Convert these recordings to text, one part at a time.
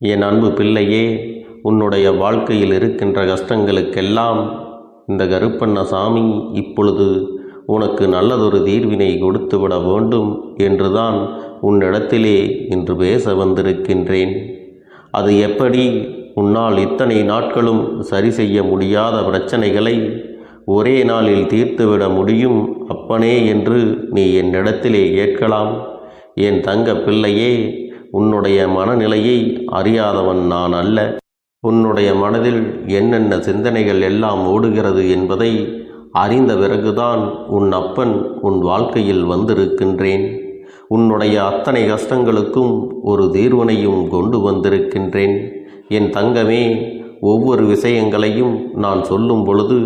என் அன்பு பிள்ளையே, உன்னுடைய வாழ்க்கையில் இருக்கின்ற கஷ்டங்களுக்கெல்லாம் இந்த கருப்பண்ணசாமி இப்பொழுது உனக்கு நல்லதொரு தீர்வினை கொடுத்துவிட வேண்டும் என்றுதான் உன்னிடத்திலே இன்று பேச வந்திருக்கின்றேன். அது எப்படி உன்னால் இத்தனை நாட்களும் சரி செய்ய முடியாத பிரச்சனைகளை ஒரே நாளில் தீர்த்துவிட முடியும் அப்பனே என்று நீ என்னிடத்திலே கேட்கலாம். என் தங்க பிள்ளையே, உன்னுடைய மனநிலையை அறியாதவன் நான் அல்ல. உன்னுடைய மனதில் என்னென்ன சிந்தனைகள் எல்லாம் ஓடுகிறது என்பதை அறிந்த பிறகுதான் உன் அப்பன் உன் வாழ்க்கையில் வந்திருக்கின்றேன். உன்னுடைய அத்தனை கஷ்டங்களுக்கும் ஒரு தீர்வினையும் கொண்டு வந்திருக்கின்றேன். என் தங்கமே, ஒவ்வொரு விஷயங்களையும் நான் சொல்லும் பொழுது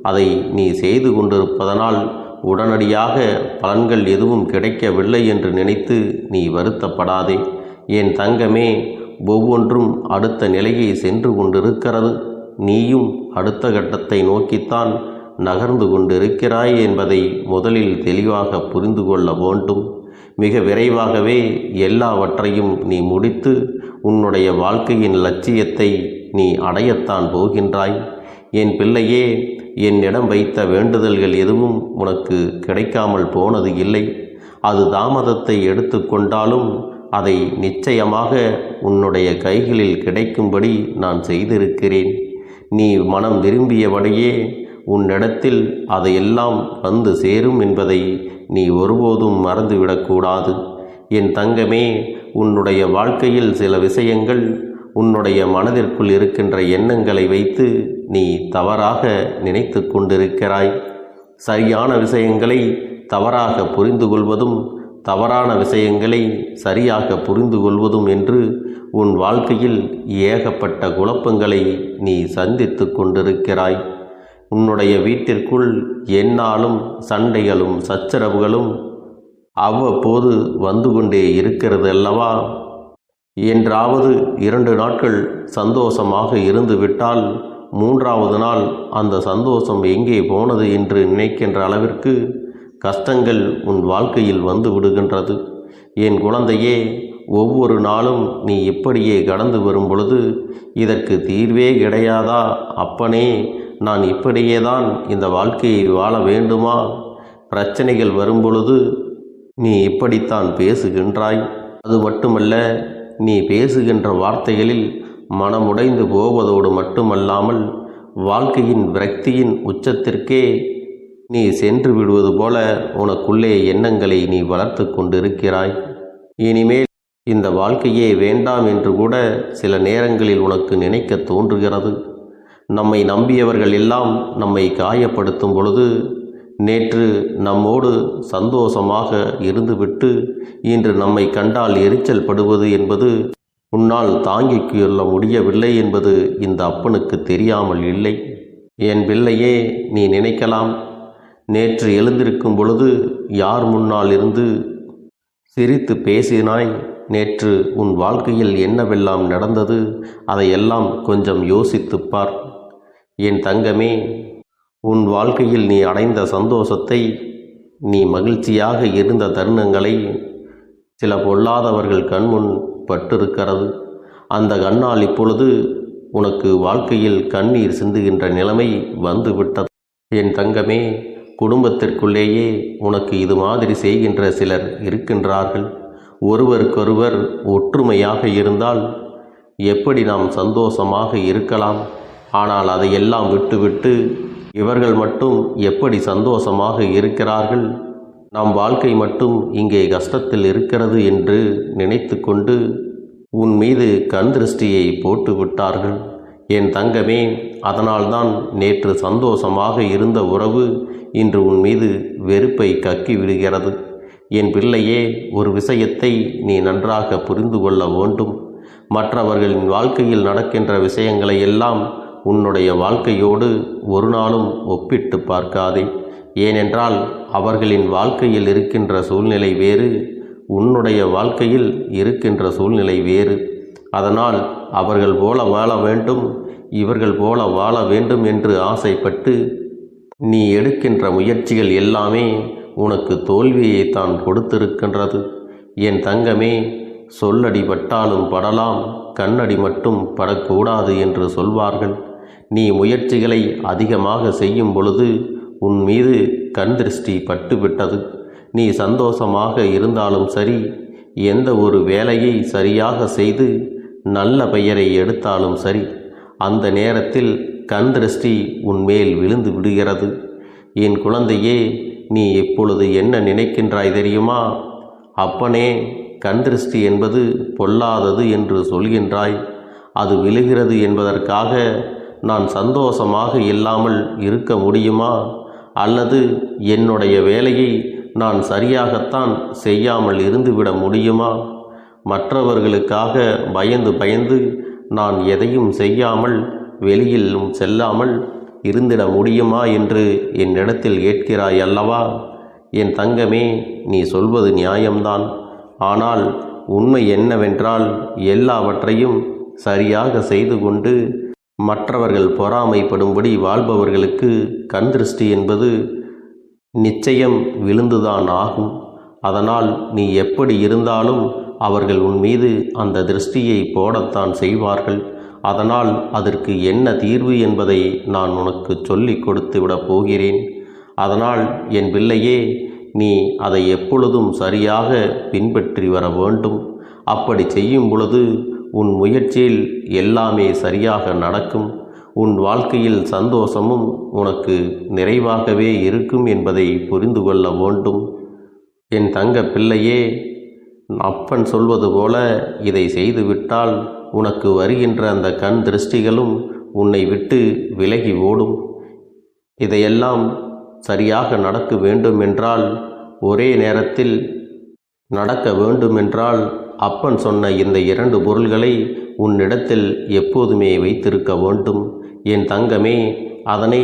அதை நீ செய்து கொண்டிருப்பதனால் உடனடியாக பலன்கள் எதுவும் கிடைக்கவில்லை என்று நினைத்து நீ வருத்தப்படாதே. என் தங்கமே, ஒவ்வொன்றும் அடுத்த நிலையை சென்று கொண்டிருக்கிறது. நீயும் அடுத்த கட்டத்தை நோக்கித்தான் நகர்ந்து கொண்டிருக்கிறாய் என்பதை முதலில் தெளிவாக புரிந்து கொள்ள வேண்டும். மிக விரைவாகவே எல்லாவற்றையும் நீ முடித்து உன்னுடைய வாழ்க்கையின் லட்சியத்தை நீ அடையத்தான் போகின்றாய். என் பிள்ளையே, என்னிடம் வைத்த வேண்டுதல்கள் எதுவும் உனக்கு கிடைக்காமல் போனது இல்லை. அது தாமதத்தை எடுத்துக்கொண்டாலும் அதை நிச்சயமாக உன்னுடைய கைகளில் கிடைக்கும்படி நான் செய்திருக்கிறேன். நீ மனம் விரும்பியபடியே உன்னிடத்தில் அதையெல்லாம் வந்து சேரும் என்பதை நீ ஒருபோதும் மறந்துவிடக்கூடாது. என் தங்கமே, உன்னுடைய வாழ்க்கையில் சில விஷயங்கள் உன்னுடைய மனதிற்குள் இருக்கின்ற எண்ணங்களை வைத்து நீ தவறாக நினைத்து கொண்டிருக்கிறாய். சரியான விஷயங்களை தவறாக புரிந்து கொள்வதும் தவறான விஷயங்களை சரியாக புரிந்து கொள்வதும் என்று உன் வாழ்க்கையில் ஏகப்பட்ட குழப்பங்களை நீ சந்தித்து கொண்டிருக்கிறாய். உன்னுடைய வீட்டிற்குள் எந்நாளும் சண்டைகளும் சச்சரவுகளும் அவ்வப்போது வந்து கொண்டே இருக்கிறது அல்லவா? என்றாவது 2 நாட்கள் சந்தோஷமாக இருந்துவிட்டால் 3வது நாள் அந்த சந்தோஷம் எங்கே போனது என்று நினைக்கின்ற அளவிற்கு கஷ்டங்கள் உன் வாழ்க்கையில் வந்து விடுகின்றது. என் குழந்தையே, ஒவ்வொரு நாளும் நீ இப்படியே கடந்து வரும் பொழுது இதற்கு தீர்வே கிடையாதா அப்பனே, நான் இப்படியே தான் இந்த வாழ்க்கையை வாழ வேண்டுமா? பிரச்சனைகள் வரும்பொழுது நீ இப்படித்தான் பேசுகின்றாய். அது மட்டுமல்ல, நீ பேசுகின்ற வார்த்தைகளில் மனமுடைந்து போவதோடு மட்டுமல்லாமல் வாழ்க்கையின் விரக்தியின் உச்சத்திற்கே நீ சென்று விடுவது போல உனக்குள்ளே எண்ணங்களை நீ வளர்த்து கொண்டிருக்கிறாய். இனிமேல் இந்த வாழ்க்கையே வேண்டாம் என்று கூட சில நேரங்களில் உனக்கு நினைக்க தோன்றுகிறது. நம்மை நம்பியவர்கள் எல்லாம் நம்மை காயப்படுத்தும் பொழுது நேற்று நம்மோடு சந்தோஷமாக இருந்துவிட்டு இன்று நம்மை கண்டால் எரிச்சல் படுவது என்பது உன்னால் தாங்கிக் கொள்ள முடியவில்லை என்பது இந்த அப்பனுக்கு தெரியாமல் இல்லை. என் பிள்ளையே, நீ நினைக்கலாம், நேற்று எழுந்திருக்கும் பொழுது யார் முன்னால் இருந்து சிரித்து பேசினாய்? நேற்று உன் வாழ்க்கையில் என்னவெல்லாம் நடந்தது? அதையெல்லாம் கொஞ்சம் யோசித்துப்பார். என் தங்கமே, உன் வாழ்க்கையில் நீ அடைந்த சந்தோஷத்தை, நீ மகிழ்ச்சியாக இருந்த தருணங்களை சில பொல்லாதவர்கள் கண்முன் பட்டிருக்கிறது. அந்த கண்ணால் இப்பொழுது உனக்கு வாழ்க்கையில் கண்ணீர் சிந்துகின்ற நிலைமை வந்துவிட்டது. என் தங்கமே, குடும்பத்திற்குள்ளேயே உனக்கு இது மாதிரி செய்கின்ற சிலர் இருக்கின்றார்கள். ஒருவருக்கொருவர் ஒற்றுமையாக இருந்தால் எப்படி நாம் சந்தோஷமாக இருக்கலாம்? ஆனால் அதையெல்லாம் விட்டுவிட்டு இவர்கள் மட்டும் எப்படி சந்தோஷமாக இருக்கிறார்கள், நம் வாழ்க்கை மட்டும் இங்கே கஷ்டத்தில் இருக்கிறது என்று நினைத்து கொண்டு உன் மீது கண் திருஷ்டியை போட்டு விட்டார்கள். என் தங்கமே, அதனால்தான் நேற்று சந்தோஷமாக இருந்த உறவு இன்று உன் மீது வெறுப்பை கக்கி விடுகிறது. என் பிள்ளையே, ஒரு விஷயத்தை நீ நன்றாக புரிந்து கொள்ள வேண்டும். மற்றவர்களின் வாழ்க்கையில் நடக்கின்ற விஷயங்களை எல்லாம் உன்னுடைய வாழ்க்கையோடு ஒரு நாளும் ஒப்பிட்டு பார்க்காதே. ஏனென்றால் அவர்களின் வாழ்க்கையில் இருக்கின்ற சூழ்நிலை வேறு, உன்னுடைய வாழ்க்கையில் இருக்கின்ற சூழ்நிலை வேறு. அதனால் அவர்கள் போல வாழ வேண்டும், இவர்கள் போல வாழ வேண்டும் என்று ஆசைப்பட்டு நீ எடுக்கின்ற முயற்சிகள் எல்லாமே உனக்கு தோல்வியைத்தான் கொடுத்திருக்கின்றது. என் தங்கமே, சொல்லடி பட்டாலும் படலாம், கண்ணடி மட்டும் படக்கூடாது என்று சொல்வார்கள். நீ முயற்சிகளை அதிகமாக செய்யும் பொழுது உன் மீது கண் திருஷ்டி பட்டுவிட்டது. நீ சந்தோஷமாக இருந்தாலும் சரி, எந்த ஒரு வேலையை சரியாக செய்து நல்ல பெயரை எடுத்தாலும் சரி, அந்த நேரத்தில் கண் திருஷ்டி உன்மேல் விழுந்து விடுகிறது. என் குழந்தையே, நீ இப்பொழுது என்ன நினைக்கின்றாய் தெரியுமா? அப்பனே, கண் திருஷ்டி என்பது பொல்லாதது என்று சொல்கின்றாய். அது விழுகிறது என்பதற்காக நான் சந்தோஷமாக இல்லாமல் இருக்க முடியுமா? அல்லது என்னுடைய வேலையை நான் சரியாகத்தான் செய்யாமல் இருந்துவிட முடியுமா? மற்றவர்களுக்காக பயந்து பயந்து நான் எதையும் செய்யாமல் வெளியிலும் செல்லாமல் இருந்திட முடியுமா என்று என்னிடத்தில் கேட்கிறாய் அல்லவா? என் தங்கமே, நீ சொல்வது நியாயம்தான். ஆனால் உண்மை என்னவென்றால், எல்லாவற்றையும் சரியாக செய்து கொண்டு மற்றவர்கள் பொறாமைப்படும்படி வாழ்பவர்களுக்கு கண் திருஷ்டி என்பது நிச்சயம் விழுந்துதான் ஆகும். அதனால் நீ எப்படி இருந்தாலும் அவர்கள் உன் மீது அந்த திருஷ்டியை போடத்தான் செய்வார்கள். அதனால் அதற்கு என்ன தீர்வு என்பதை நான் உனக்கு சொல்லிக் கொடுத்து விடப் போகிறேன். அதனால் என் பிள்ளையே, நீ அதை எப்பொழுதும் சரியாக பின்பற்றி வர வேண்டும். அப்படி செய்யும் பொழுது உன் முயற்சியில் எல்லாமே சரியாக நடக்கும். உன் வாழ்க்கையில் சந்தோஷமும் உனக்கு நிறைவாகவே இருக்கும் என்பதை புரிந்து கொள்ள வேண்டும். என் தங்க பிள்ளையே, அப்பன் சொல்வது போல இதை செய்துவிட்டால் உனக்கு வருகின்ற அந்த கண் திருஷ்டிகளும் உன்னை விட்டு விலகி ஓடும். இதையெல்லாம் சரியாக நடக்க வேண்டுமென்றால், ஒரே நேரத்தில் நடக்க வேண்டுமென்றால், அப்பன் சொன்ன இந்த 2 பொருள்களை உன்னிடத்தில் எப்போதுமே வைத்திருக்க வேண்டும். என் தங்கமே, அதனை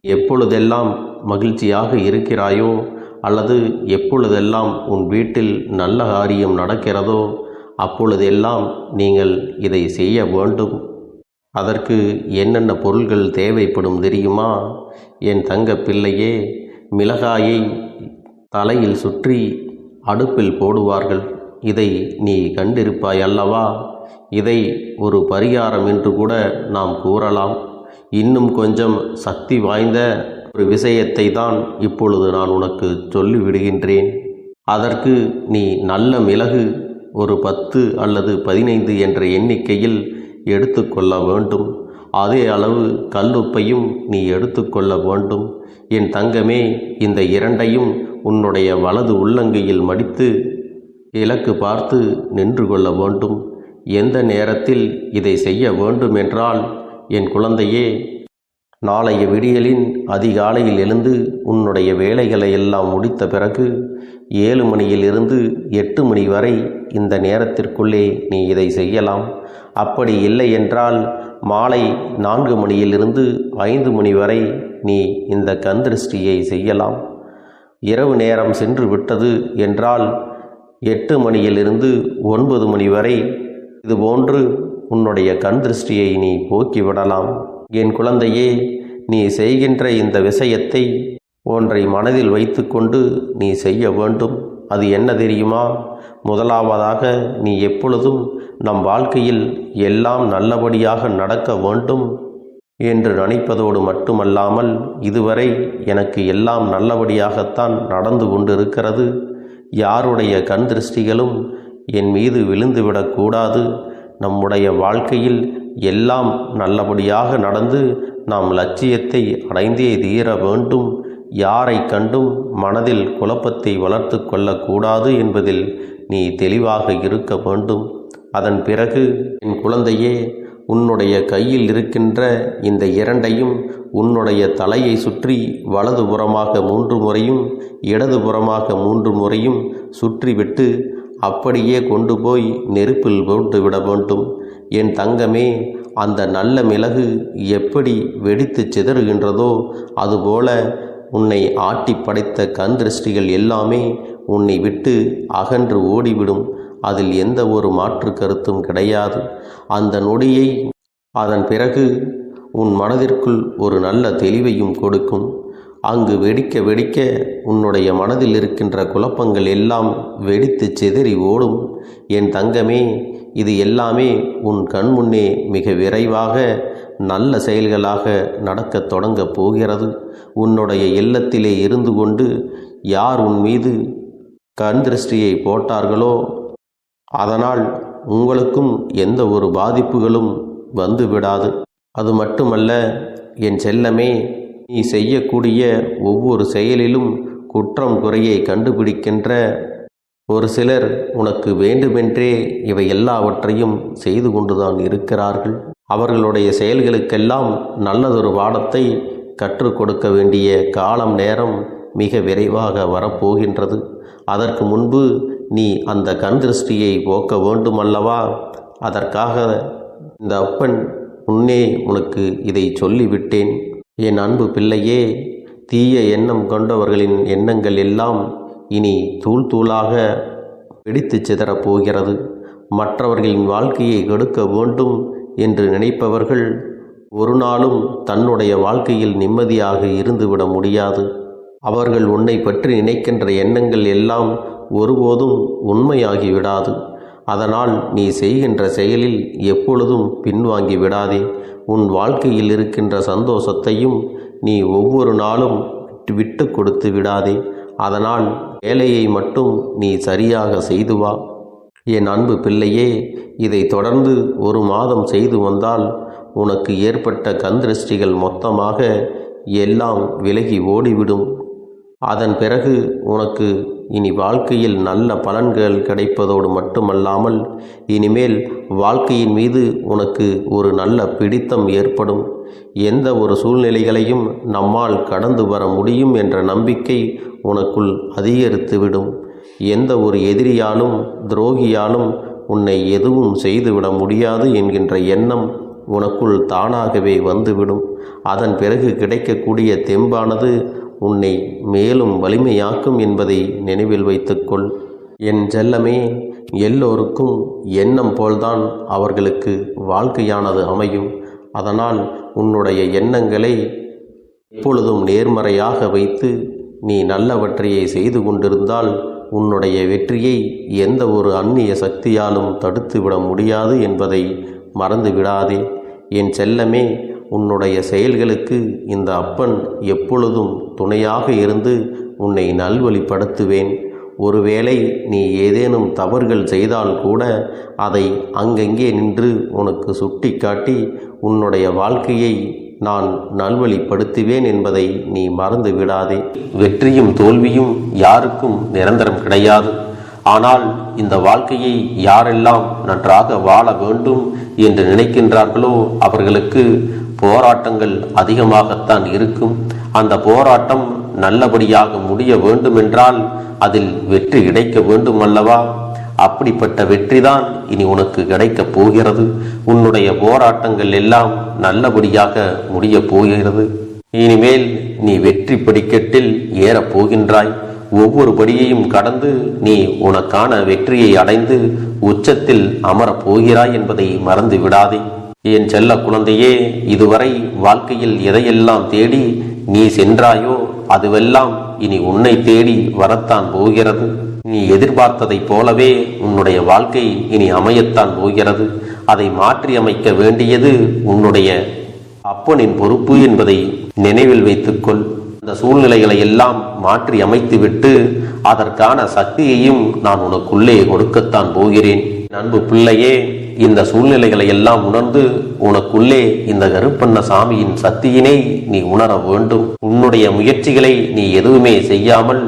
எப்பொழுதெல்லாம் மகிழ்ச்சியாக இருக்கிறாயோ, அல்லது எப்பொழுதெல்லாம் உன் வீட்டில் நல்ல காரியம் நடக்கிறதோ, அப்பொழுதெல்லாம் நீங்கள் இதை செய்ய வேண்டும். அதற்கு என்னென்ன பொருள்கள் தேவைப்படும் தெரியுமா? என் தங்க பிள்ளையே, மிளகாயை தலையில் சுற்றி அடுப்பில் போடுவார்கள். இதை நீ கண்டிருப்பாய் அல்லவா? இதை ஒரு பரிகாரம் என்று கூட நாம் கூறலாம். இன்னும் கொஞ்சம் சக்தி வாய்ந்த ஒரு விஷயத்தை தான் இப்பொழுது நான் உனக்கு சொல்லிவிடுகின்றேன். அதற்கு நீ நல்ல மிளகு ஒரு 10 அல்லது 15 என்ற எண்ணிக்கையில் எடுத்துக்கொள்ள வேண்டும். அதே அளவு கல்லுப்பையும் நீ எடுத்துக்கொள்ள வேண்டும். என் தங்கமே, இந்த 2ஐயும் உன்னுடைய வலது உள்ளங்கையில் மடித்து இலக்கு பார்த்து நின்று கொள்ள வேண்டும். எந்த நேரத்தில் இதை செய்ய வேண்டும் என்றால், என் குழந்தையே, நாளைய விடியலின் அதிகாலையில் எழுந்து உன்னுடைய வேலைகளை எல்லாம் முடித்த பிறகு 7 மணியிலிருந்து 8 மணி வரை இந்த நேரத்திற்குள்ளே நீ இதை செய்யலாம். அப்படி இல்லை என்றால் மாலை 4 மணியிலிருந்து 5 மணி வரை நீ இந்த கண் திருஷ்டியை செய்யலாம். இரவு நேரம் சென்று விட்டது என்றால் 8 மணியிலிருந்து 9 மணி வரை இதுபோன்று உன்னுடைய கண் திருஷ்டியை நீ போக்கிவிடலாம். என் குழந்தையே, நீ செய்கின்ற இந்த விஷயத்தை ஒன்றை மனதில் வைத்து கொண்டு நீ செய்ய வேண்டும். அது என்ன தெரியுமா? முதலாவதாக நீ எப்பொழுதும் நம் வாழ்க்கையில் எல்லாம் நல்லபடியாக நடக்க வேண்டும் என்று நினைப்பதோடு மட்டுமல்லாமல், இதுவரை எனக்கு எல்லாம் நல்லபடியாகத்தான் நடந்து கொண்டிருக்கிறது, யாருடைய கண் திருஷ்டிகளும் என் மீது விழுந்துவிடக்கூடாது, நம்முடைய வாழ்க்கையில் எல்லாம் நல்லபடியாக நடந்து நாம் லட்சியத்தை அடைந்தே தீர வேண்டும், யாரை கண்டும் மனதில் குழப்பத்தை வளர்த்து கொள்ளக்கூடாது என்பதில் நீ தெளிவாக இருக்க வேண்டும். அதன் பிறகு என் குழந்தையே, உன்னுடைய கையில் இருக்கின்ற இந்த 2ஐயும் உன்னுடைய தலையை சுற்றி வலதுபுறமாக 3 முறையும் இடதுபுறமாக 3 முறையும் சுற்றிவிட்டு அப்படியே கொண்டு போய் நெருப்பில் போட்டு விட வேண்டும். என் தங்கமே, அந்த நல்ல மிளகு எப்படி வெடித்து சிதறுகின்றதோ அதுபோல உன்னை ஆட்டி படைத்த கண் திருஷ்டிகள் எல்லாமே உன்னை விட்டு அகன்று ஓடிவிடும். அதில் எந்த ஒரு மாற்று கருத்தும் கிடையாது. அந்த நொடியை அதன் பிறகு உன் மனதிற்குள் ஒரு நல்ல தெளிவையும் கொடுக்கும். அங்கு வெடிக்க வெடிக்க உன்னுடைய மனதில் இருக்கின்ற குழப்பங்கள் எல்லாம் வெடித்து சிதறி ஓடும். என் தங்கமே, இது எல்லாமே உன் கண் முன்னே மிக விரைவாக நல்ல செயல்களாக நடக்கத் தொடங்கப் போகிறது. உன்னுடைய இல்லத்திலே இருந்து கொண்டு யார் உன் மீது கண் திருஷ்டியை போட்டார்களோ அதனால் உங்களுக்கும் எந்த ஒரு பாதிப்புகளும் வந்து விடாது. அது மட்டுமல்ல என் செல்லமே, நீ செய்யக்கூடிய ஒவ்வொரு செயலிலும் குற்றம் குறையை கண்டுபிடிக்கின்ற ஒரு சிலர் உனக்கு வேண்டுமென்றே இவை எல்லாவற்றையும் செய்து கொண்டுதான் இருக்கிறார்கள். அவர்களுடைய செயல்களுக்கெல்லாம் நல்லதொரு பாடத்தை கற்றுக் கொடுக்க வேண்டிய காலம் நேரம் மிக விரைவாக வரப்போகின்றது. அதற்கு முன்பு நீ அந்த கண் திருஷ்டியை போக்க வேண்டுமல்லவா? அதற்காக இந்த அப்பன் முன்னே உனக்கு இதை சொல்லிவிட்டேன். என் அன்பு பிள்ளையே, தீய எண்ணம் கொண்டவர்களின் எண்ணங்கள் எல்லாம் இனி தூள் தூளாக வெடித்து சிதறப்போகிறது. மற்றவர்களின் வாழ்க்கையை கெடுக்க வேண்டும் என்று நினைப்பவர்கள் ஒரு நாளும் தன்னுடைய வாழ்க்கையில் நிம்மதியாக இருந்துவிட முடியாது. அவர்கள் உன்னை பற்றி நினைக்கின்ற எண்ணங்கள் எல்லாம் ஒருபோதும் உண்மையாகிவிடாது. அதனால் நீ செய்கின்ற செயலில் எப்பொழுதும் பின்வாங்கி விடாதே. உன் வாழ்க்கையில் இருக்கின்ற சந்தோஷத்தையும் நீ ஒவ்வொரு நாளும் விட்டு கொடுத்து விடாதே. அதனால் வேலையை மட்டும் நீ சரியாக செய்து வா. என் அன்பு பிள்ளையே, இதை தொடர்ந்து ஒரு மாதம் செய்து வந்தால் உனக்கு ஏற்பட்ட கண் திருஷ்டிகள் மொத்தமாக எல்லாம் விலகி ஓடிவிடும். அதன் பிறகு உனக்கு இனி வாழ்க்கையில் நல்ல பலன்கள் கிடைப்பதோடு மட்டுமல்லாமல் இனிமேல் வாழ்க்கையின் மீது உனக்கு ஒரு நல்ல பிடித்தம் ஏற்படும். எந்த ஒரு சூழ்நிலைகளையும் நம்மால் கடந்து வர முடியும் என்ற நம்பிக்கை உனக்குள் அதிகரித்துவிடும். எந்த ஒரு எதிரியாலும் துரோகியாலும் உன்னை எதுவும் செய்துவிட முடியாது என்கின்ற எண்ணம் உனக்குள் தானாகவே வந்துவிடும். அதன் பிறகு கிடைக்கக்கூடிய தெம்பானது உன்னை மேலும் வலிமையாக்கும் என்பதை நினைவில் வைத்துக்கொள். என் செல்லமே, எல்லோருக்கும் எண்ணம் போல்தான் அவர்களுக்கு வாழ்க்கையானது அமையும். அதனால் உன்னுடைய எண்ணங்களை எப்பொழுதும் நேர்மறையாக வைத்து நீ நல்லவற்றையே செய்து கொண்டிருந்தால் உன்னுடைய வெற்றியை எந்த ஒரு அந்நிய சக்தியாலும் தடுத்துவிட முடியாது என்பதை மறந்து விடாதே. என் செல்லமே, உன்னுடைய செயல்களுக்கு இந்த அப்பன் எப்பொழுதும் துணையாக இருந்து உன்னை நல்வழிப்படுத்துவேன். ஒருவேளை நீ ஏதேனும் தவறுகள் செய்தால் கூட அதை அங்கங்கே நின்று உனக்கு சுட்டி காட்டி உன்னுடைய வாழ்க்கையை நான் நல்வழிப்படுத்துவேன் என்பதை நீ மறந்து விடாதே. வெற்றியும் தோல்வியும் யாருக்கும் நிரந்தரம் கிடையாது. ஆனால் இந்த வாழ்க்கையை யாரெல்லாம் நன்றாக வாழ வேண்டும் என்று நினைக்கின்றார்களோ அவர்களுக்கு போராட்டங்கள் அதிகமாகத்தான் இருக்கும். அந்த போராட்டம் நல்லபடியாக முடிய வேண்டுமென்றால் அதில் வெற்றி கிடைக்க வேண்டும் அல்லவா? அப்படிப்பட்ட வெற்றிதான் இனி உனக்கு கிடைக்கப் போகிறது. உன்னுடைய போராட்டங்கள் எல்லாம் நல்லபடியாக முடிய போகிறது. இனிமேல் நீ வெற்றி படிக்கட்டில் ஏறப் போகின்றாய். ஒவ்வொரு படியையும் கடந்து நீ உனக்கான வெற்றியை அடைந்து உச்சத்தில் அமரப் போகிறாய் என்பதை மறந்து விடாதே. என் செல்ல குழந்தையே, இதுவரை வாழ்க்கையில் எதையெல்லாம் தேடி நீ சென்றாயோ அதுவெல்லாம் இனி உன்னை தேடி வரத்தான் போகிறது. நீ எதிர்பார்த்ததைப் போலவே உன்னுடைய வாழ்க்கை இனி அமையத்தான் போகிறது. அதை மாற்றி அமைக்க வேண்டியது உன்னுடைய அப்பனின் பொறுப்பு என்பதை நினைவில் வைத்துக்கொள். அந்த சூழ்நிலைகளை எல்லாம் மாற்றி அமைத்துவிட்டு அதற்கான சக்தியையும் நான் உனக்குள்ளே கொடுக்கத்தான் போகிறேன். அன்பு பிள்ளையே, இந்த சூழ்நிலைகளை எல்லாம் உணர்ந்து உனக்குள்ளே இந்த கருப்பண்ண சாமியின் சக்தியினை நீ உணர வேண்டும். உன்னுடைய முயற்சிகளை நீ எதுவுமே செய்யாமல்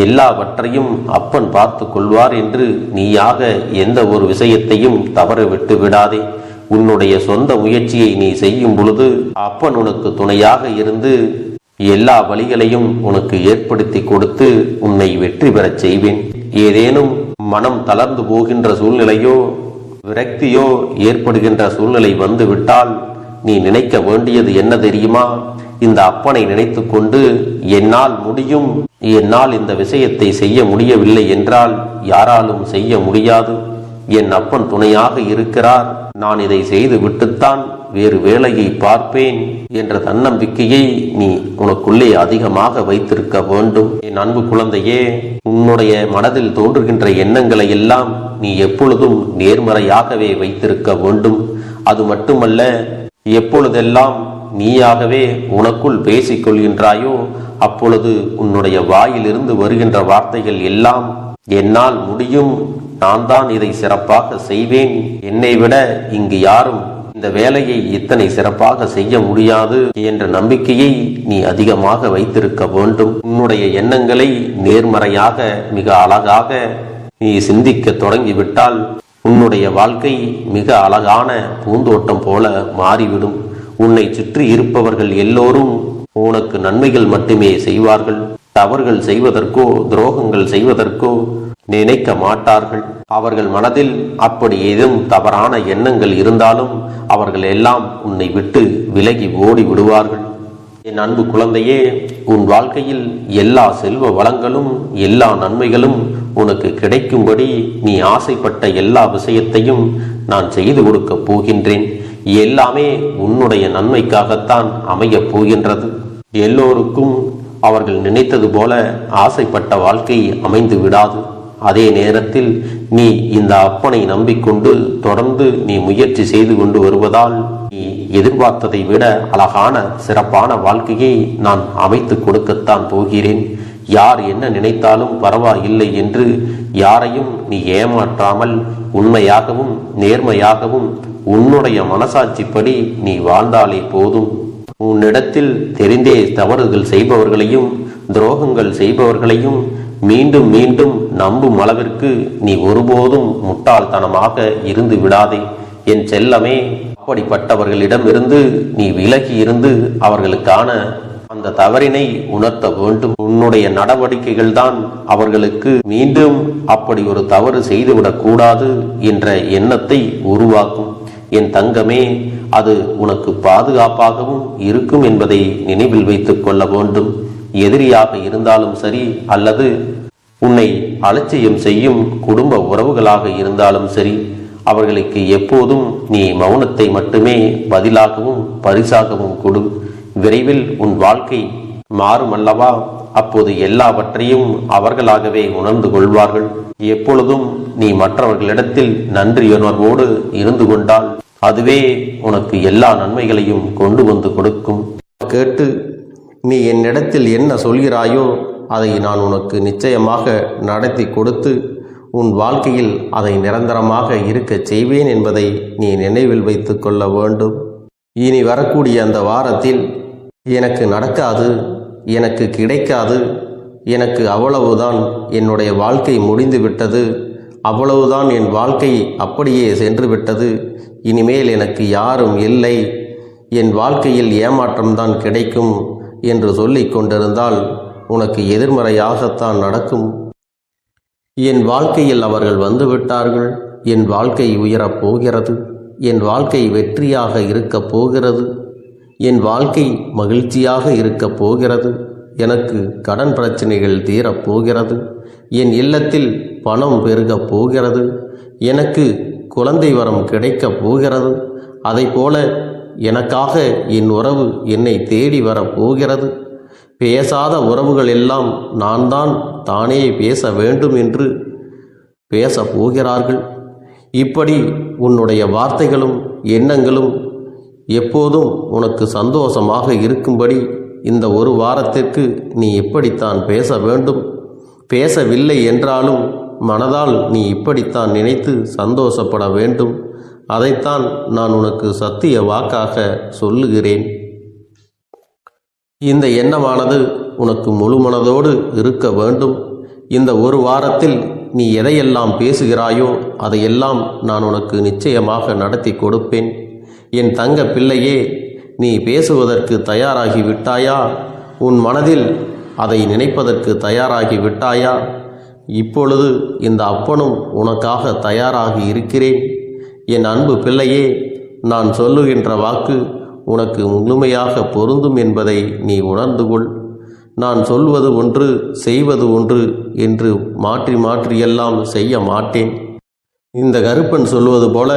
எல்லாவற்றையும் அப்பன் பார்த்து கொள்வார் என்று நீயாக எந்த ஒரு விஷயத்தையும் தவற விட்டு விடாதே. உன்னுடைய சொந்த முயற்சியை நீ செய்யும் பொழுது அப்பன் உனக்கு துணையாக இருந்து எல்லா வழிகளையும் உனக்கு ஏற்படுத்தி கொடுத்து உன்னை வெற்றி பெறச் செய்வேன். ஏதேனும் மனம் தளர்ந்து போகின்ற சூழ்நிலையோ விரக்தியோ ஏற்படுகின்ற சூழ்நிலை வந்து விட்டால் நீ நினைக்க வேண்டியது என்ன தெரியுமா? இந்த அப்பனை நினைத்து கொண்டு என்னால் முடியும், என்னால் இந்த விஷயத்தை செய்ய முடியவில்லை என்றால் யாராலும் செய்ய முடியாது என் அப்பன் துணையாக இருக்கிறார், நான் இதை செய்து விட்டுத்தான் வேறு வேலையை பார்ப்பேன் என்ற தன்னம்பிக்கையை நீ உனக்குள்ளே அதிகமாக வைத்திருக்க வேண்டும். என் அன்பு குழந்தையே, உன்னுடைய மனதில் தோன்றுகின்ற எண்ணங்களை எல்லாம் நீ எப்பொழுதும் நேர்மறையாகவே வைத்திருக்க வேண்டும். அது மட்டுமல்ல, எப்பொழுதெல்லாம் நீயாகவே உனக்குள் பேசிக் கொள்கின்றாயோ அப்பொழுது உன்னுடைய வாயிலிருந்து வருகின்ற வார்த்தைகள் எல்லாம் என்னால் முடியும், நான் தான் இதை சிறப்பாக செய்வேன், என்னை விட இங்கு யாரும் இந்த வேலையை இத்தனை சிறப்பாக செய்ய முடியாது என்ற நம்பிக்கையை நீ அதிகமாக வைத்திருக்க வேண்டும். உன்னுடைய எண்ணங்களை நேர்மறையாக மிக அழகாக நீ சிந்திக்க தொடங்கிவிட்டால் உன்னுடைய வாழ்க்கை மிக அழகான பூந்தோட்டம் போல மாறிவிடும். உன்னை சுற்றி இருப்பவர்கள் எல்லோரும் உனக்கு நன்மைகள் மட்டுமே செய்வார்கள். தவறுகள் செய்வதற்கோ துரோகங்கள் செய்வதற்கோ நினைக்க மாட்டார்கள். அவர்கள் மனதில் அப்படி ஏதும் தவறான எண்ணங்கள் இருந்தாலும் அவர்கள் எல்லாம் உன்னை விட்டு விலகி ஓடி விடுவார்கள். என் அன்பு குழந்தையே, உன் வாழ்க்கையில் எல்லா செல்வ வளங்களும் எல்லா நன்மைகளும் உனக்கு கிடைக்கும்படி நீ ஆசைப்பட்ட எல்லா விஷயத்தையும் நான் செய்து கொடுக்கப் போகின்றேன். எல்லாமே உன்னுடைய நன்மைக்காகத்தான் அமையப் போகின்றது. எல்லோருக்கும் அவர்கள் நினைத்தது போல ஆசைப்பட்ட வாழ்க்கை அமைந்து விடாது. அதே நேரத்தில் நீ இந்த அப்பனை நம்பிக்கொண்டு தொடர்ந்து நீ முயற்சி செய்து கொண்டு வருவதால் நீ எதிர்பார்த்ததை விட அழகான சிறப்பான வாழ்க்கையை நான் அமைத்து கொடுக்கத்தான் போகிறேன். யார் என்ன நினைத்தாலும் பரவாயில்லை என்று யாரையும் நீ ஏமாற்றாமல் உண்மையாகவும் நேர்மையாகவும் உன்னுடைய மனசாட்சிப்படி நீ வாழ்ந்தாலே போதும். உன்னிடத்தில் தெரிந்தே தவறுகள் செய்பவர்களையும் துரோகங்கள் செய்பவர்களையும் மீண்டும் மீண்டும் நம்பும் அளவிற்கு நீ ஒருபோதும் முட்டாள்தனமாக இருந்து விடாதே என் செல்லமே. அப்படிப்பட்டவர்களிடமிருந்து நீ விலகி இருந்து அவர்களுக்கான அந்த தவறினை உணர்த்த வேண்டும். உன்னுடைய நடவடிக்கைகள் தான் அவர்களுக்கு மீண்டும் அப்படி ஒரு தவறு செய்துவிடக் கூடாது என்ற எண்ணத்தை உருவாக்கும். என் தங்கமே, அது உனக்கு பாதுகாப்பாகவும் இருக்கும் என்பதை நினைவில் வைத்துக் கொள்ள வேண்டும். எதிரியாக இருந்தாலும் சரி அல்லது உன்னை அலட்சியம் செய்யும் குடும்ப உறவுகளாக இருந்தாலும் சரி, அவர்களுக்கு எப்போதும் நீ மௌனத்தை மட்டுமே பதிலாகவும் பரிசாகவும் கொடு. விரைவில் உன் வாழ்க்கை மாறும் அல்லவா? அப்போது எல்லாவற்றையும் அவர்களாகவே உணர்ந்து கொள்வார்கள். எப்பொழுதும் நீ மற்றவர்களிடத்தில் நன்றியுணர்வோடு இருந்து கொண்டால் அதுவே உனக்கு எல்லா நன்மைகளையும் கொண்டு வந்து கொடுக்கும். கேட்டு நீ என்னிடத்தில் என்ன சொல்கிறாயோ அதை நான் உனக்கு நிச்சயமாக நடத்தி கொடுத்து உன் வாழ்க்கையில் அதை நிரந்தரமாக இருக்கச் செய்வேன் என்பதை நீ நினைவில் வைத்து கொள்ள வேண்டும். இனி வரக்கூடிய அந்த வாரத்தில் எனக்கு நடக்காது, எனக்கு கிடைக்காது, எனக்கு அவ்வளவுதான், என்னுடைய வாழ்க்கை முடிந்து விட்டது, அவ்வளவுதான், என் வாழ்க்கை அப்படியே சென்று விட்டது, இனிமேல் எனக்கு யாரும் இல்லை, என் வாழ்க்கையில் ஏமாற்றம்தான் கிடைக்கும் என்று சொல்லிக் கொண்டிருந்தால் உனக்கு எதிர்மறையாகத்தான் நடக்கும். என் வாழ்க்கையில் அவர்கள் வந்துவிட்டார்கள், என் வாழ்க்கை உயரப் போகிறது, என் வாழ்க்கை வெற்றியாக இருக்கப் போகிறது, என் வாழ்க்கை மகிழ்ச்சியாக இருக்கப் போகிறது, எனக்கு கடன் பிரச்சனைகள் தீரப்போகிறது, என் இல்லத்தில் பணம் பெருகப் போகிறது, எனக்கு குழந்தை வரம் கிடைக்கப் போகிறது, அதைப்போல எனக்காக என் உறவு என்னை தேடி வரப்போகிறது, பேசாத உறவுகள் எல்லாம் நான் தான் தானே பேச வேண்டும் என்று பேசப் போகிறார்கள். இப்படி உன்னுடைய வார்த்தைகளும் எண்ணங்களும் எப்போதும் உனக்கு சந்தோஷமாக இருக்கும்படி இந்த ஒரு வாரத்திற்கு நீ எப்படித்தான் பேச வேண்டும். பேசவில்லை என்றாலும் மனதால் நீ இப்படித்தான் நினைத்து சந்தோஷப்பட வேண்டும். அதைத்தான் நான் உனக்கு சத்திய வாக்காக சொல்லுகிறேன். இந்த எண்ணமானது உனக்கு முழு மனதோடு இருக்க வேண்டும். இந்த ஒரு வாரத்தில் நீ எதையெல்லாம் பேசுகிறாயோ அதையெல்லாம் நான் உனக்கு நிச்சயமாக நடத்தி கொடுப்பேன். என் தங்க பிள்ளையே, நீ பேசுவதற்கு தயாராகி விட்டாயா? உன் மனதில் அதை நினைப்பதற்கு தயாராகி விட்டாயா? இப்பொழுது இந்த அப்பனும் உனக்காக தயாராகி இருக்கிறேன். என் அன்பு பிள்ளையே, நான் சொல்லுகின்ற வாக்கு உனக்கு முழுமையாக பொருந்தும் என்பதை நீ உணர்ந்து கொள். நான் சொல்வது ஒன்று செய்வது ஒன்று என்று மாற்றி மாற்றியெல்லாம் செய்ய மாட்டேன். இந்த கருப்பன் சொல்வது போல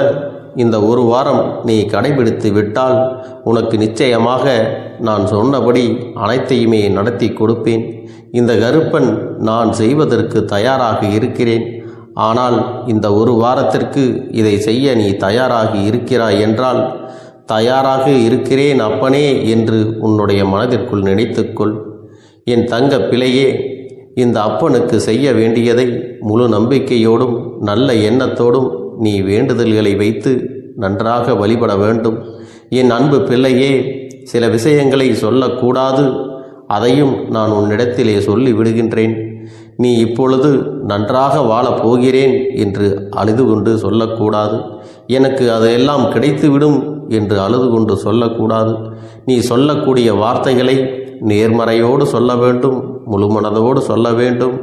இந்த ஒரு வாரம் நீ கடைபிடித்து விட்டால் உனக்கு நிச்சயமாக நான் சொன்னபடி அனைத்தையுமே நடத்தி கொடுப்பேன். இந்த கருப்பன் நான் செய்வதற்கு தயாராக இருக்கிறேன். ஆனால் இந்த ஒரு வாரத்திற்கு இதை செய்ய நீ தயாராகி இருக்கிறாய் என்றால், தயாராக இருக்கிறேன் அப்பனே என்று உன்னுடைய மனதிற்குள் நினைத்துக்கொள். என் தங்க பிள்ளையே, இந்த அப்பனுக்கு செய்ய வேண்டியதை முழு நம்பிக்கையோடும் நல்ல எண்ணத்தோடும் நீ வேண்டுதல்களை வைத்து நன்றாக வழிபட வேண்டும். என் அன்பு பிள்ளையே, சில விஷயங்களை சொல்லக்கூடாது, அதையும் நான் உன்னிடத்திலே சொல்லி விடுகின்றேன். நீ இப்பொழுது நன்றாக வாழப் போகிறேன் என்று அழுது கொண்டு சொல்லக்கூடாது. எனக்கு அதையெல்லாம் கிடைத்துவிடும் என்று அழுது கொண்டு சொல்லக்கூடாது. நீ சொல்லக்கூடிய வார்த்தைகளை நேர்மறையோடு சொல்ல வேண்டும், முழு மனதோடு சொல்ல வேண்டும்.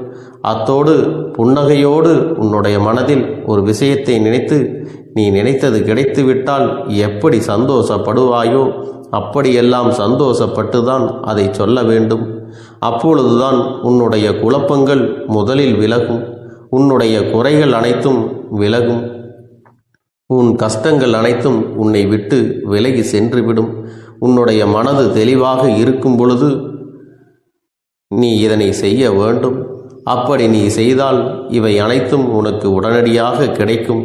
அத்தோடு புன்னகையோடு உன்னுடைய மனதில் ஒரு விஷயத்தை நினைத்து, நீ நினைத்தது கிடைத்துவிட்டால் எப்படி சந்தோஷப்படுவாயோ அப்படியெல்லாம் சந்தோஷப்பட்டுதான் அதை சொல்ல வேண்டும். அப்பொழுதுதான் உன்னுடைய குழப்பங்கள் முதலில் விலகும், உன்னுடைய குறைகள் அனைத்தும் விலகும், உன் கஷ்டங்கள் அனைத்தும் உன்னை விட்டு விலகி சென்றுவிடும். உன்னுடைய மனது தெளிவாக இருக்கும் பொழுது நீ இதனை செய்ய வேண்டும். அப்படி நீ செய்தால் இவை அனைத்தும் உனக்கு உடனடியாக கிடைக்கும்.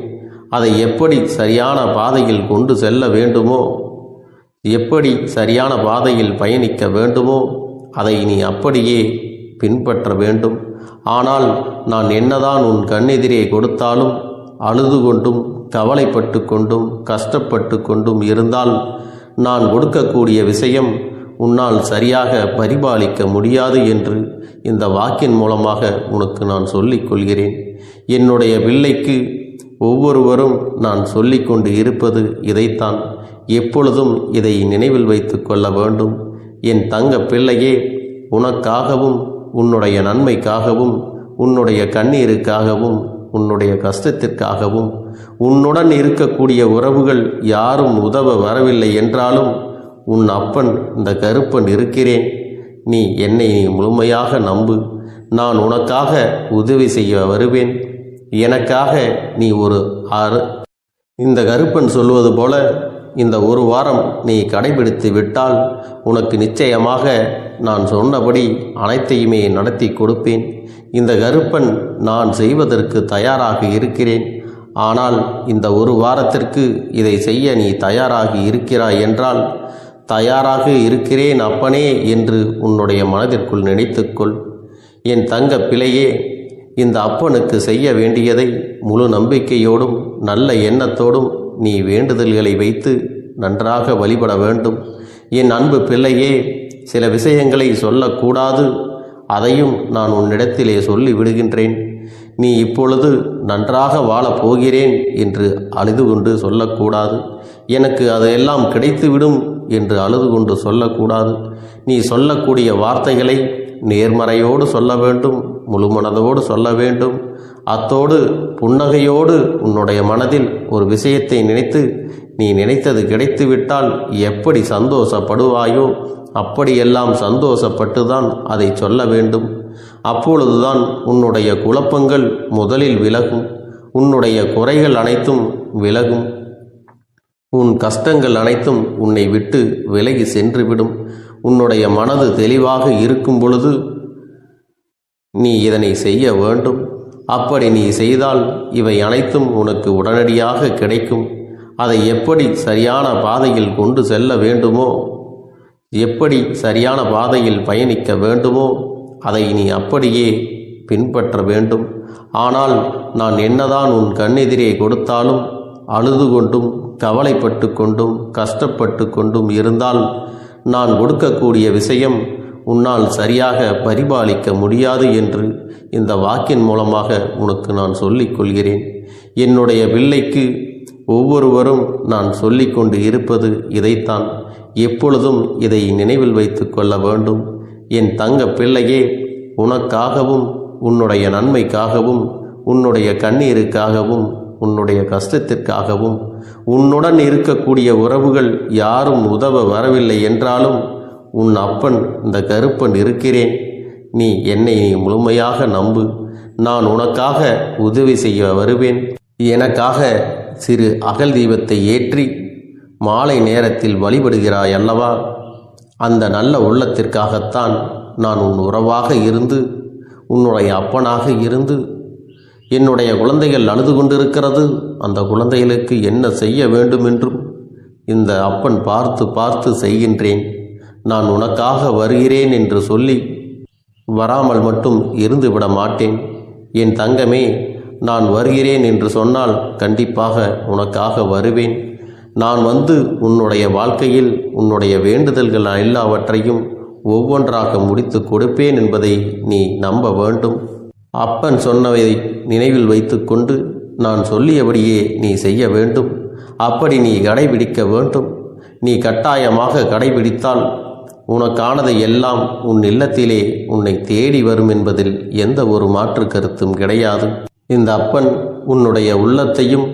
அதை எப்படி சரியான பாதையில் கொண்டு செல்ல வேண்டுமோ, எப்படி சரியான பாதையில் பயணிக்க வேண்டுமோ அதை நீ அப்படியே பின்பற்ற வேண்டும். ஆனால் நான் என்னதான் உன் கண்ணெதிரே கொடுத்தாலும் அழுது கொண்டும் கவலைப்பட்டு கொண்டும் கஷ்டப்பட்டு கொண்டும் இருந்தால் நான் கொடுக்கக்கூடிய விஷயம் உன்னால் சரியாக பரிபாலிக்க முடியாது என்று இந்த வாக்கின் மூலமாக உனக்கு நான் சொல்லிக் கொள்கிறேன். என்னுடைய பிள்ளைக்கு ஒவ்வொருவரும் நான் சொல்லிக்கொண்டு இருப்பது இதைத்தான். எப்பொழுதும் இதை நினைவில் வைத்து கொள்ள வேண்டும். என் தங்க பிள்ளையே, உனக்காகவும் உன்னுடைய நன்மைக்காகவும் உன்னுடைய கண்ணீருக்காகவும் உன்னுடைய கஷ்டத்திற்காகவும் உன்னுடன் இருக்கக்கூடிய உறவுகள் யாரும் உதவ வரவில்லை என்றாலும் உன் அப்பன் இந்த கருப்பன் இருக்கிறேன். நீ என்னை முழுமையாக நம்பு. நான் உனக்காக உதவி செய்ய வருவேன். எனக்காக நீ ஒரு இந்த கருப்பன் சொல்வது போல இந்த ஒரு வாரம் நீ கடைபிடித்து விட்டால் உனக்கு நிச்சயமாக நான் சொன்னபடி அனைத்தையுமே நடத்தி கொடுப்பேன். இந்த கருப்பன் நான் செய்வதற்கு தயாராக இருக்கிறேன். ஆனால் இந்த ஒரு வாரத்திற்கு இதை செய்ய நீ தயாராகி இருக்கிறாய் என்றால், தயாராக இருக்கிறேன் அப்பனே என்று உன்னுடைய மனதிற்குள் நினைத்துக்கொள். என் தங்க பிள்ளையே, இந்த அப்பனுக்கு செய்ய வேண்டியதை முழு நம்பிக்கையோடும் நல்ல எண்ணத்தோடும் நீ வேண்டுதல்களை வைத்து நன்றாக வழிபட வேண்டும். என் அன்பு பிள்ளையே, சில விஷயங்களை சொல்லக்கூடாது, அதையும் நான் உன்னிடத்திலே சொல்லி விடுகின்றேன். நீ இப்பொழுது நன்றாக வாழப் போகிறேன் என்று அழுது கொண்டு சொல்லக்கூடாது. எனக்கு அதையெல்லாம் கிடைத்துவிடும் என்று அழுது கொண்டு சொல்லக்கூடாது. நீ சொல்லக்கூடிய வார்த்தைகளை நேர்மறையோடு சொல்ல வேண்டும், முழு மனதோடு சொல்ல வேண்டும். அத்தோடு புன்னகையோடு உன்னுடைய மனதில் ஒரு விஷயத்தை நினைத்து, நீ நினைத்தது கிடைத்துவிட்டால் எப்படி சந்தோஷப்படுவாயோ அப்படியெல்லாம் சந்தோஷப்பட்டுதான் அதை சொல்ல வேண்டும். அப்பொழுதுதான் உன்னுடைய குழப்பங்கள் முதலில் விலகும், உன்னுடைய குறைகள் அனைத்தும் விலகும், உன் கஷ்டங்கள் அனைத்தும் உன்னை விட்டு விலகி சென்றுவிடும். உன்னுடைய மனது தெளிவாக இருக்கும் பொழுது நீ இதனை செய்ய வேண்டும். அப்படி நீ செய்தால் இவை அனைத்தும் உனக்கு உடனடியாக கிடைக்கும். அதை எப்படி சரியான பாதையில் கொண்டு செல்ல வேண்டுமோ, எப்படி சரியான பாதையில் பயணிக்க வேண்டுமோ அதை நீ அப்படியே பின்பற்ற வேண்டும். ஆனால் நான் என்னதான் உன் கண்ணெதிரே கொடுத்தாலும் அழுது கொண்டும் கவலைப்பட்டு கொண்டும் கஷ்டப்பட்டு கொண்டும் இருந்தால் நான் கொடுக்கக்கூடிய விஷயம் உன்னால் சரியாக பரிபாலிக்க முடியாது என்று இந்த வாக்கின் மூலமாக உனக்கு நான் சொல்லிக் கொள்கிறேன். என்னுடைய பிள்ளைக்கு ஒவ்வொருவரும் நான் சொல்லிக்கொண்டு இருப்பது இதைத்தான். எப்பொழுதும் இதை நினைவில் வைத்து கொள்ள வேண்டும். என் தங்க பிள்ளையே, உனக்காகவும் உன்னுடைய நன்மைக்காகவும் உன்னுடைய கண்ணீருக்காகவும் உன்னுடைய கஷ்டத்திற்காகவும் உன்னுடன் இருக்கக்கூடிய உறவுகள் யாரும் உதவ வரவில்லை என்றாலும் உன் அப்பன் இந்த கருப்பன் இருக்கிறேன். நீ என்னை முழுமையாக நம்பு. நான் உனக்காக உதவி செய்ய வருவேன். எனக்காக சிறு அகல் தீபத்தை ஏற்றி மாலை நேரத்தில் வழிபடுகிறாய் அல்லவா? அந்த நல்ல உள்ளத்திற்காகத்தான் நான் உன் உறவாக இருந்து, உன்னுடைய அப்பனாக இருந்து, என்னுடைய குழந்தைகள் அழுது கொண்டிருக்கிறது, அந்த குழந்தைகளுக்கு என்ன செய்ய வேண்டும் என்றும் இந்த அப்பன் பார்த்து பார்த்து செய்கின்றேன். நான் உனக்காக வருகிறேன் என்று சொல்லி வராமல் மட்டும் இருந்து விட மாட்டேன். என் தங்கமே, நான் வருகிறேன் என்று சொன்னால் கண்டிப்பாக உனக்காக வருவேன். நான் வந்து உன்னுடைய வாழ்க்கையில் உன்னுடைய வேண்டுதல்கள் எல்லாவற்றையும் ஒவ்வொன்றாக முடித்து கொடுப்பேன் என்பதை நீ நம்ப வேண்டும். அப்பன் சொன்னவை நினைவில் வைத்துக்கொண்டு நான் சொல்லியபடியே நீ செய்ய வேண்டும். அப்படி நீ கடைபிடிக்க வேண்டும். நீ கட்டாயமாக கடைபிடித்தால் உனக்கானதை எல்லாம் உன் இல்லத்திலே உன்னை தேடி வரும் என்பதில் எந்த ஒரு மாற்று கருத்தும் கிடையாது. இந்த அப்பன் உன்னுடைய உள்ளத்தையும்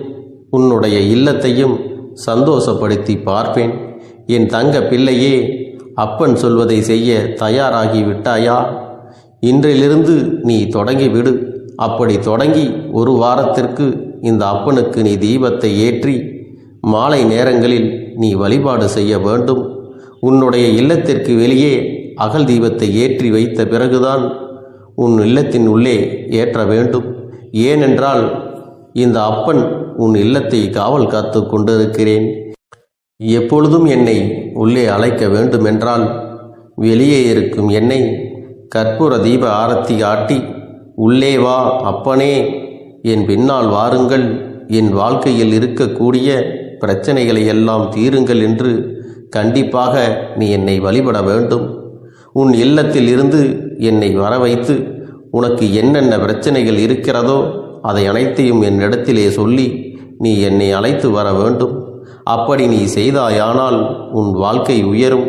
உன்னுடைய இல்லத்தையும் சந்தோஷப்படுத்தி பார்ப்பேன். என் தங்க பிள்ளையே, அப்பன் சொல்வதை செய்ய தயாராகி விட்டாயா? இன்றிலிருந்து நீ தொடங்கிவிடு. அப்படி தொடங்கி ஒரு வாரத்திற்கு இந்த அப்பனுக்கு நீ தீபத்தை ஏற்றி மாலை நேரங்களில் நீ வழிபாடு செய்ய வேண்டும். உன்னுடைய இல்லத்திற்கு வெளியே அகல் தீபத்தை ஏற்றி வைத்த பிறகுதான் உன் இல்லத்தின் உள்ளே ஏற்ற வேண்டும். ஏனென்றால் இந்த அப்பன் உன் இல்லத்தை காவல் காத்து கொண்டிருக்கிறேன். எப்பொழுதும் என்னை உள்ளே அழைக்க வேண்டுமென்றால் வெளியே இருக்கும் என்னை கற்பூர தீப ஆரத்தி ஆட்டி உள்ளே வா அப்பனே, என் பின்னால் வாருங்கள், என் வாழ்க்கையில் இருக்கக்கூடிய பிரச்சனைகளை எல்லாம் தீருங்கள் என்று கண்டிப்பாக நீ என்னை வழிபட வேண்டும். உன் இல்லத்தில் இருந்து என்னை வர வைத்து உனக்கு என்னென்ன பிரச்சனைகள் இருக்கிறதோ அதை அனைத்தையும் என்னிடத்திலே சொல்லி நீ என்னை அழைத்து வர வேண்டும். அப்படி நீ செய்தாயானால் உன் வாழ்க்கை உயரும்,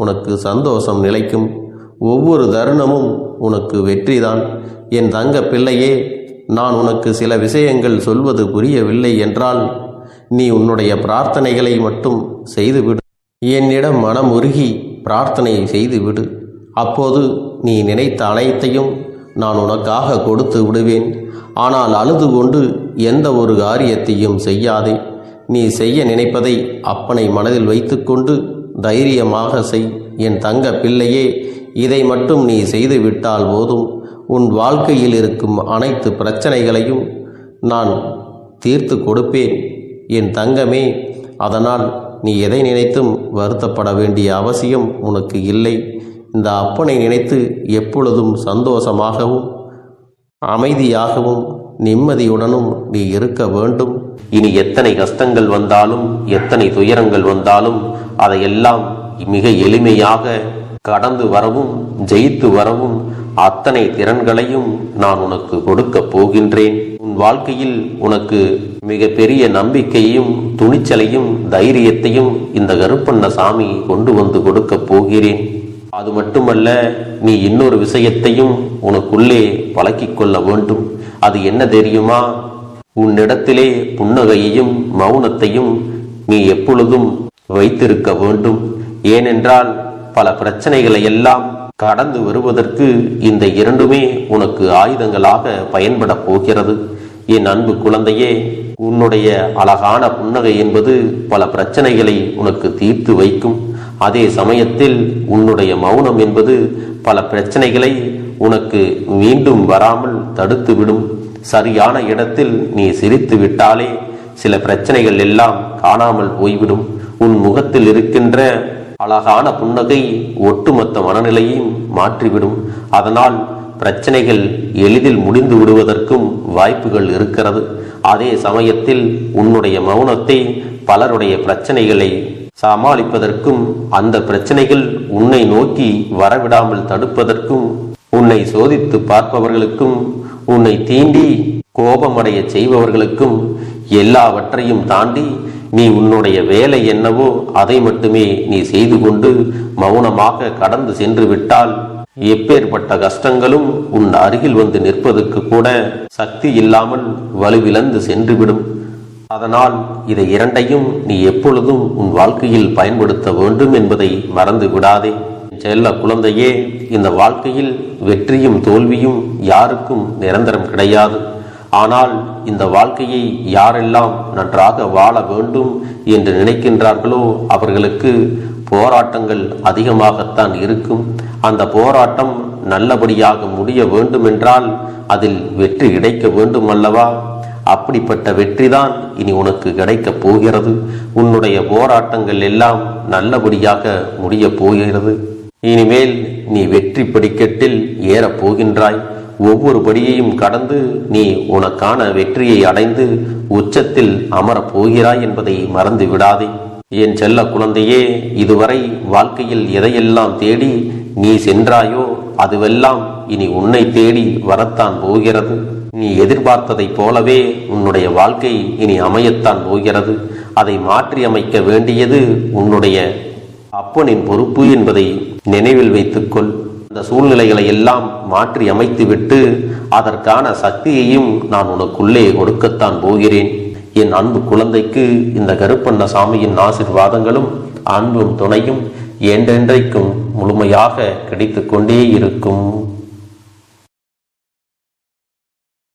உனக்கு சந்தோஷம் நிலைக்கும், ஒவ்வொரு தருணமும் உனக்கு வெற்றிதான். என் தங்க பிள்ளையே, நான் உனக்கு சில விஷயங்கள் சொல்வது புரியவில்லை என்றால் நீ உன்னுடைய பிரார்த்தனைகளை மட்டும் செய்துவிடு. என்னிடம் மனம் உருகி பிரார்த்தனை செய்துவிடு. அப்போது நீ நினைத்த அனைத்தையும் நான் உனக்காக கொடுத்து விடுவேன். ஆனால் அழுது கொண்டு எந்த ஒரு காரியத்தையும் செய்யாதே. நீ செய்ய நினைப்பதை அப்பனை மனதில் வைத்துக்கொண்டு தைரியமாக செய். என் தங்க பிள்ளையே, இதை மட்டும் நீ செய்துவிட்டால் போதும். உன் வாழ்க்கையில் இருக்கும் அனைத்து பிரச்சனைகளையும் நான் தீர்த்து கொடுப்பேன் என் தங்கமே. அதனால் நீ எதை நினைத்தும் வருத்தப்பட வேண்டிய அவசியம் உனக்கு இல்லை. இந்த அப்பனை நினைத்து எப்பொழுதும் சந்தோஷமாகவும் அமைதியாகவும் நிம்மதியுடனும் நீ இருக்க வேண்டும். இனி எத்தனை கஷ்டங்கள் வந்தாலும் எத்தனை துயரங்கள் வந்தாலும் அதையெல்லாம் மிக எளிமையாக கடந்து வரவும் ஜெயித்து வரவும் அத்தனை திறன்களையும் நான் உனக்கு கொடுக்க போகின்றேன். உன் வாழ்க்கையில் உனக்கு மிக பெரிய நம்பிக்கையும் துணிச்சலையும் தைரியத்தையும் இந்த கருப்பண்ணசாமி கொண்டு வந்து கொடுக்க போகிறேன். அது மட்டுமல்ல, நீ இன்னொரு விஷயத்தையும் உனக்குள்ளே பழக்கிக் கொள்ள வேண்டும். அது என்ன தெரியுமா? உன்னிடத்திலே புன்னகையையும் மௌனத்தையும் நீ எப்பொழுதும் வைத்திருக்க வேண்டும். ஏனென்றால் பல பிரச்சனைகளை எல்லாம் கடந்து வருவதற்கு இந்த இரண்டுமே உனக்கு ஆயுதங்களாக பயன்பட போகிறது. என் அன்பு குழந்தையே, உன்னுடைய அழகான புன்னகை என்பது பல பிரச்சனைகளை உனக்கு தீர்த்து வைக்கும். அதே சமயத்தில் உன்னுடைய மௌனம் என்பது பல பிரச்சனைகளை உனக்கு மீண்டும் வராமல் தடுத்துவிடும். சரியான இடத்தில் நீ சிரித்து விட்டாலே சில பிரச்சனைகள் எல்லாம் காணாமல் போய்விடும். உன் முகத்தில் இருக்கின்ற அழகான புன்னகை ஒட்டுமொத்த மனநிலையையும் மாற்றிவிடும். அதனால் பிரச்சனைகள் எளிதில் முடிந்து விடுவதற்கும் வாய்ப்புகள் இருக்கிறது. அதே சமயத்தில் உன்னுடைய மௌனத்தை பலருடைய பிரச்சனைகளை சமாளிப்பதற்கும் அந்த பிரச்சனைகள் உன்னை நோக்கி வரவிடாமல் தடுப்பதற்கும் உன்னை சோதித்து பார்ப்பவர்களுக்கும் உன்னை தீண்டி கோபமடைய செய்பவர்களுக்கும் எல்லாவற்றையும் தாண்டி நீ உன்னுடைய வேலை என்னவோ அதை மட்டுமே நீ செய்து கொண்டு மௌனமாக கடந்து சென்று விட்டால் எப்பேற்பட்ட கஷ்டங்களும் உன் அருகில் வந்து நிற்பதற்கு கூட சக்தி இல்லாமல் வலுவிழந்து சென்றுவிடும். அதனால் இதை இரண்டையும் நீ எப்பொழுதும் உன் வாழ்க்கையில் பயன்படுத்த வேண்டும் என்பதை மறந்து விடாதே. செல்ல குழந்தையே, இந்த வாழ்க்கையில் வெற்றியும் தோல்வியும் யாருக்கும் நிரந்தரம் கிடையாது. ஆனால் இந்த வாழ்க்கையை யாரெல்லாம் நன்றாக வாழ வேண்டும் என்று நினைக்கின்றார்களோ அவர்களுக்கு போராட்டங்கள் அதிகமாகத்தான் இருக்கும். அந்த போராட்டம் நல்லபடியாக முடிய வேண்டுமென்றால் அதில் வெற்றி கிடைக்க வேண்டும் அல்லவா? அப்படிப்பட்ட வெற்றிதான் இனி உனக்கு கிடைக்கப் போகிறது. உன்னுடைய போராட்டங்கள் எல்லாம் நல்லபடியாக முடியப் போகிறது. இனிமேல் நீ வெற்றி படிக்கட்டில் ஏறப் போகின்றாய். ஒவ்வொரு படியையும் கடந்து நீ உனக்கான வெற்றியை அடைந்து உச்சத்தில் அமரப் போகிறாய் என்பதை மறந்து விடாதே. என் செல்ல குழந்தையே, இதுவரை வாழ்க்கையில் எதையெல்லாம் தேடி நீ சென்றாயோ அதுவெல்லாம் இனி உன்னை தேடி வரத்தான் போகிறது. நீ எதிர்பார்த்ததைப் போலவே உன்னுடைய வாழ்க்கை இனி அமையத்தான் போகிறது. அதை மாற்றி அமைக்க வேண்டியது உன்னுடைய அப்பனின் பொறுப்பு என்பதை நினைவில் வைத்துக்கொள். அந்த சூழ்நிலைகளை எல்லாம் மாற்றி அமைத்துவிட்டு அதற்கான சக்தியையும் நான் உனக்குள்ளே கொடுக்கத்தான் போகிறேன். என் அன்பு குழந்தைக்கு இந்த கருப்பண்ணசாமியின் ஆசீர்வாதங்களும் அன்பும் துணையும் என்றென்றைக்கும் முழுமையாக கிடைத்து கொண்டே இருக்கும்.